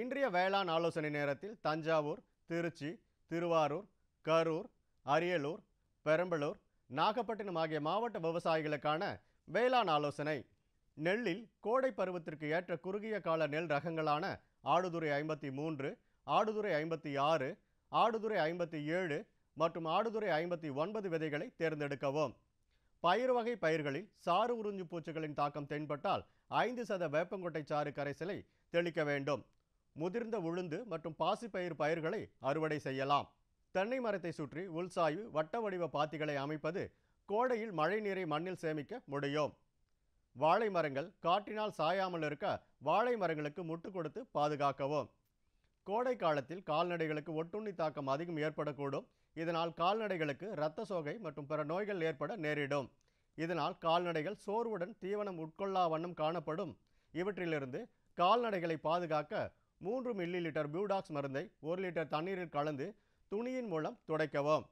இன்றைய வேளாண் ஆலோசனை நேரத்தில் தஞ்சாவூர், திருச்சி, திருவாரூர், கரூர், அரியலூர், பெரம்பலூர், நாகப்பட்டினம் ஆகிய மாவட்ட விவசாயிகளுக்கான வேளாண் ஆலோசனை. நெல்லில் கோடை பருவத்திற்கு ஏற்ற குறுகிய கால நெல் ரகங்களான ஆடுதுறை 53, ஆடுதுறை 56, ஆடுதுறை 57 மற்றும் ஆடுதுறை 59 விதைகளை தேர்ந்தெடுக்கவும். பயிர் வகை பயிர்களில் சாறு உறிஞ்சு பூச்சிகளின் தாக்கம் தென்பட்டால் 5% வேப்பங்கொட்டை சாறு கரைசலை தெளிக்க வேண்டும். முதிர்ந்த உளுந்து மற்றும் பாசிப்பயிர் பயிர்களை அறுவடை செய்யலாம். தென்னை மரத்தை சுற்றி உள்சாய்வு வட்ட வடிவ பாத்திகளை அமைப்பது கோடையில் மழை நீரை மண்ணில் சேமிக்க முடியும். வாழை மரங்கள் காற்றினால் சாயாமல் இருக்க வாழை மரங்களுக்கு முட்டு கொடுத்து பாதுகாக்கவும். கோடை காலத்தில் கால்நடைகளுக்கு ஒட்டுண்ணி தாக்கம் அதிகம் ஏற்படக்கூடும். இதனால் கால்நடைகளுக்கு இரத்த சோகை மற்றும் பிற நோய்கள் ஏற்பட நேரிடும். இதனால் கால்நடைகள் சோர்வுடன் தீவனம் உட்கொள்ளா வண்ணம் காணப்படும். இவற்றிலிருந்து கால்நடைகளை பாதுகாக்க 3 மில்லி லிட்டர் பியூடாக்ஸ் மருந்தை 1 லிட்டர் தண்ணீரில் கலந்து துணியின் மூலம் துடைக்கவும்.